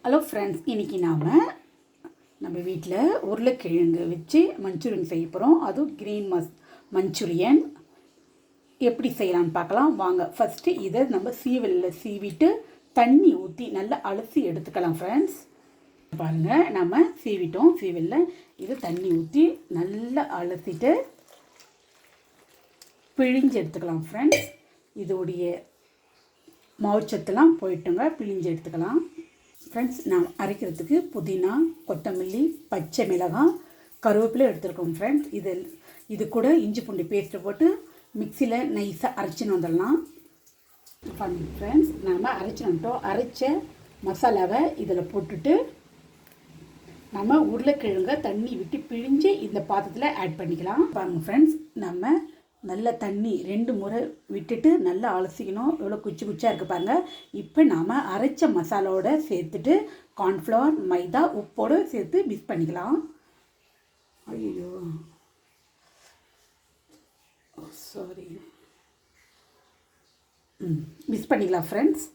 Hello friends, இன்றைக்கி நம்ம வீட்டில் உருளைக்கிழங்கு வச்சு மஞ்சூரியன் செய்ய போகிறோம். அதுவும் க்ரீன் மஞ்சூரியன் எப்படி செய்யலான்னு பார்க்கலாம் வாங்க. ஃபஸ்ட்டு இதை நம்ம சீவலில் சீவிட்டு தண்ணி ஊற்றி நல்லா அலசி எடுத்துக்கலாம் ஃப்ரெண்ட்ஸ். பாருங்கள், நம்ம சீவிட்டோம். சீவலில் இது தண்ணி ஊற்றி நல்லா அலசிட்டு பிழிஞ்சு எடுத்துக்கலாம் ஃப்ரெண்ட்ஸ். இதோடைய மாவுச்சத்தெல்லாம் போயிட்டுங்க, பிழிஞ்சு எடுத்துக்கலாம் ஃப்ரெண்ட்ஸ். நான் அரைக்கிறதுக்கு புதினா, கொத்தமல்லி, பச்சை மிளகாய், கருவேப்பிலை எடுத்துருக்கோம் ஃப்ரெண்ட்ஸ். இது கூட இஞ்சி பூண்டு பேஸ்ட்டு போட்டு மிக்சியில் நைஸாக அரைச்சின்னு வந்துடலாம் ஃப்ரெண்ட்ஸ். நாம் அரைச்சின்னு வந்துட்டோம். அரைச்ச மசாலாவை இதில் போட்டுட்டு நம்ம உருளைக்கிழங்க தண்ணி விட்டு பிழிஞ்சு இந்த பாத்திரத்தில் ஆட் பண்ணிக்கலாம். பாருங்கள் ஃப்ரெண்ட்ஸ், நம்ம நல்ல தண்ணி 2 முறை விட்டுட்டு நல்லா அலசிக்கணும். எவ்வளோ குச்சி குச்சியாக இருக்குது பாருங்கள். இப்போ நாம் அரைச்ச மசாலாவோடு சேர்த்துட்டு கார்ன்ஃப்ளவர், மைதா, உப்போடு சேர்த்து மிக்ஸ் பண்ணிக்கலாம். ஐயோ சாரி, மிக்ஸ் பண்ணிக்கலாம் ஃப்ரெண்ட்ஸ்.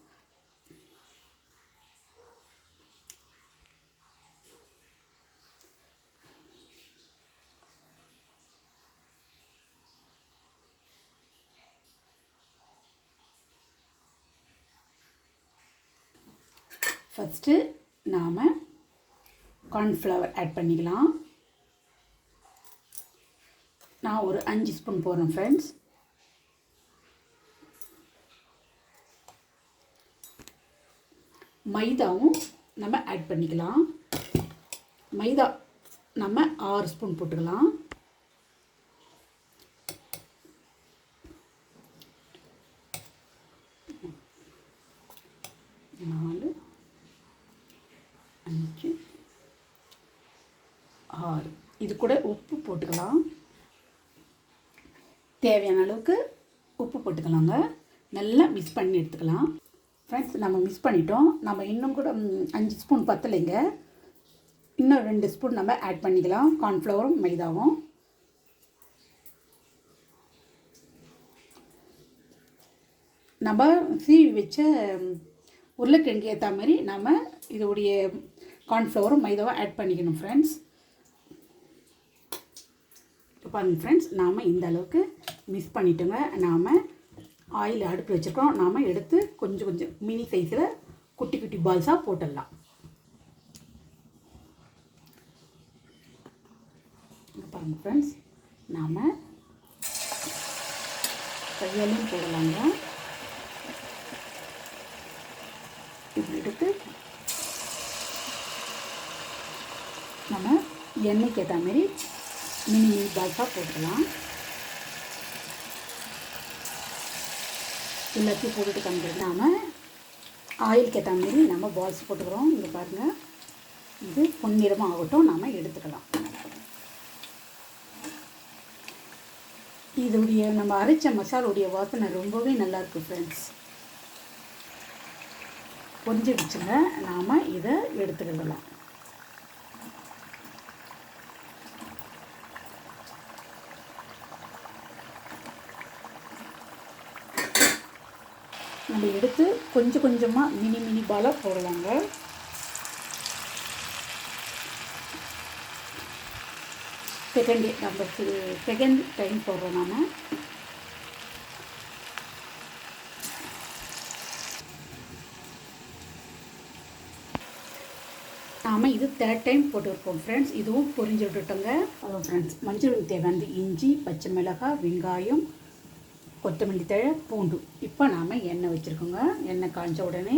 ஃபஸ்ட்டு நாம் கார்ன்ஃப்ளவர் ஆட் பண்ணிக்கலாம். நான் ஒரு 5 ஸ்பூன் போடுறேன் ஃப்ரெண்ட்ஸ். மைதாவும் நம்ம ஆட் பண்ணிக்கலாம். மைதா நம்ம 6 ஸ்பூன் போட்டுக்கலாம். இது கூட உப்பு போட்டுக்கலாம். தேவையான அளவுக்கு உப்பு போட்டுக்கலாங்க. நல்லா மிக்ஸ் பண்ணி எடுத்துக்கலாம் ஃப்ரெண்ட்ஸ். நம்ம மிக்ஸ் பண்ணிட்டோம். நம்ம இன்னும் கூட 5 ஸ்பூன் பத்தலைங்க, இன்னும் 2 ஸ்பூன் நம்ம ஆட் பண்ணிக்கலாம். கார்ன்ஃப்ளவரும் மைதாவும் நம்ம சீவி வச்ச உருளைக்கிழங்கு ஏற்ற மாதிரி நம்ம இதோடைய கார்ன்ஃப்ளவரும் மைதாவும் ஆட் பண்ணிக்கணும் ஃப்ரெண்ட்ஸ். பாருங்கள் ஃப்ரெண்ட்ஸ், நாம் இந்த அளவுக்கு மிக்ஸ் பண்ணிட்டோங்க. நாம் ஆயில் அடுப்பில் வச்சுருக்கோம். நாம் எடுத்து கொஞ்சம் கொஞ்சம் மினி சைஸில் குட்டி குட்டி பால்ஸாக போட்டுடலாம். பாருங்கள் ஃப்ரெண்ட்ஸ், நாம் கையாலையும் போடலாங்க. இப்படி எடுத்து நம்ம எண்ணெய்க்கு ஏற்ற மாதிரி மினி பால்ஸாக போட்டுக்கலாம். எல்லாத்தையும் போட்டுட்டு காமிக்கிறது. நாம் ஆயிலுக்கு ஏற்ற மாதிரி நம்ம பால்ஸ் போட்டுக்கிறோம். இங்கே பாருங்கள், இது பொன்னிறமாக ஆகட்டும், நாம் எடுத்துக்கலாம். இதோடைய நம்ம அரைச்ச மசாலோடைய வாசனை ரொம்பவே நல்லாயிருக்கு ஃப்ரெண்ட்ஸ். பொரிஞ்சு வச்சுங்க, நாம் இதை எடுத்துக்கிடலாம். நம்ம எடுத்து கொஞ்சம் கொஞ்சமாக மினி பாலாக போடலாங்க. செகண்ட் டைம் போடுறோம் நாம். இது 3rd டைம் போட்டுருக்கோம் ஃப்ரெண்ட்ஸ். இதுவும் பொரிஞ்சு விட்டுட்டோங்க. அவ்வளோ ஃப்ரெண்ட்ஸ், மஞ்சள் தேவையானது இஞ்சி, பச்சை மிளகாய், வெங்காயம், கொத்தமல்லி தழை, பூண்டு. இப்போ நாம் எண்ணெய் வச்சுருக்கோங்க. எண்ணெய் காய்ஞ்ச உடனே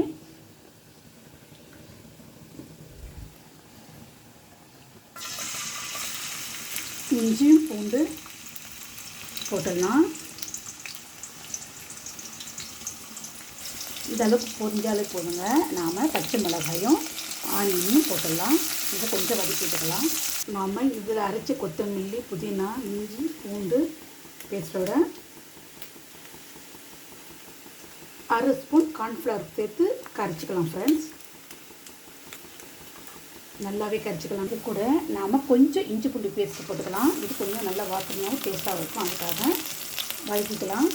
இஞ்சியும் பூண்டு போட்டுடலாம். இதளவுக்கு பொரிஞ்சாலே போதுங்க. நாம் பச்சை மிளகாயும் ஆனியனும் போட்டுடலாம். இதை கொஞ்சம் வதக்கிட்டுக்கலாம். நாம் இதில் அரைச்ச கொத்தமல்லி, புதினா, இஞ்சி, பூண்டு பேஸ்ட்டோட 1/2 ஸ்பூன் கார்ன்ஃப்ளவர் சேர்த்து கரைச்சிக்கலாம் ஃப்ரெண்ட்ஸ். நல்லாவே கரைச்சிக்கலாம். இது கூட நாம் கொஞ்சம் இஞ்சி பூண்டு பேஸ்ட்டு போட்டுக்கலாம். இது கொஞ்சம் நல்லா வாசனையாகவும் டேஸ்ட்டாக இருக்கும். அதுக்காக வதக்கிக்கலாம்.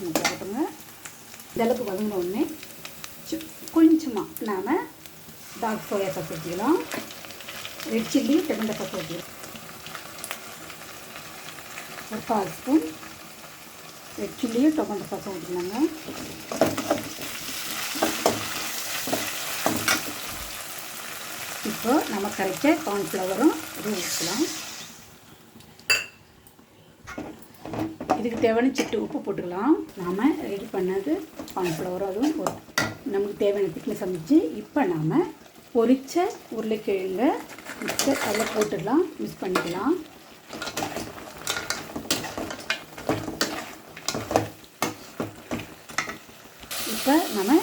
வாசனை போகட்டுங்க. இதளவுக்கு வதங்கின உடனே கொஞ்சமாக நாம் டார்க் சோயா சாஸ் ஊற்றிக்கலாம். ரெட் சில்லி டொமேட்டோ சாஸ் ஊற்றிக்கலாம். ஒரு 1/4 ஸ்பூன் ரெட் சில்லியும் டொமேட்டோ சாஸும் ஊற்றிக்கலாங்க. இப்போ நம்ம கரைச்ச கார்ன்ஃப்ளவரும் இது ஊற்றிக்கலாம். இதுக்கு தேவையான சிட்டு உப்பு போட்டுக்கலாம். நாம் ரெடி பண்ணது கார்ன்ஃப்ளவரும் அதுவும் நமக்கு தேவையான திக்னஸ் சமைச்சு இப்போ நாம் பொரித்த உருளைக்கிழங்க மிக்சர் அதில் போட்டுடலாம். மிக்ஸ் பண்ணிக்கலாம். இப்போ நம்ம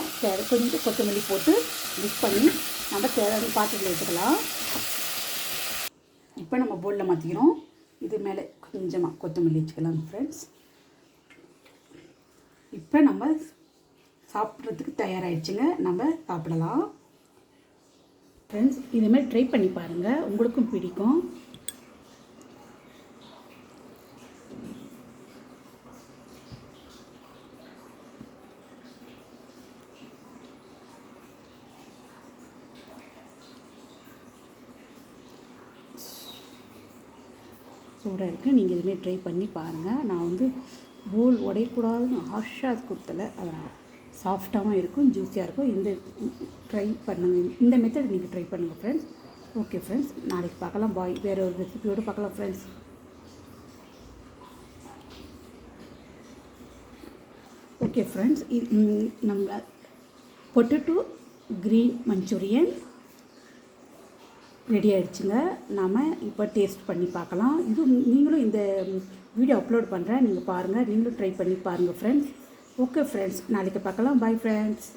கொஞ்சம் கொத்தமல்லி போட்டு மிக்ஸ் பண்ணி நம்ம தேவையான பாத்திரத்தில் வச்சுக்கலாம். இப்போ நம்ம பவுலில் மாற்றிக்கிறோம். இது மேலே கொஞ்சமாக கொத்தமல்லி வச்சுக்கலாம் ஃப்ரெண்ட்ஸ். இப்போ நம்ம சாப்பிட்றதுக்கு தயாராகிடுச்சுங்க. நம்ம சாப்பிடலாம் ஃப்ரெண்ட்ஸ். இதுமாதிரி ட்ரை பண்ணி பாருங்கள், உங்களுக்கும் பிடிக்கும். சூடாக இருக்குது. நீங்கள் இதுமாரி ட்ரை பண்ணி பாருங்கள். நான் வந்து போல் உடையக்கூடாதுன்னு ஹார்ஷாக கொடுத்தல, அதனால் சாஃப்டாகவும் இருக்கும், ஜூஸியாக இருக்கும். இந்த ட்ரை பண்ணுங்கள், இந்த மெத்தட் நீங்கள் ட்ரை பண்ணுங்கள் ஃப்ரெண்ட்ஸ். ஓகே ஃப்ரெண்ட்ஸ், நாளைக்கு பார்க்கலாம். பாய். வேறு ஒரு ரெசிபியோடு பார்க்கலாம் ஃப்ரெண்ட்ஸ். ஓகே ஃப்ரெண்ட்ஸ், நம்ம பொட்டேட்டோ க்ரீன் மஞ்சூரியன் ரெடி ஆகிடுச்சுங்க. நாம் இப்போ டேஸ்ட் பண்ணி பார்க்கலாம். இது நீங்களும் இந்த வீடியோ அப்லோட் பண்ணுறேன், நீங்கள் பாருங்கள். நீங்களும் ட்ரை பண்ணி பாருங்கள் ஃப்ரெண்ட்ஸ். ஓகே ஃப்ரெண்ட்ஸ், நாளைக்கு பார்க்கலாம். Bye friends.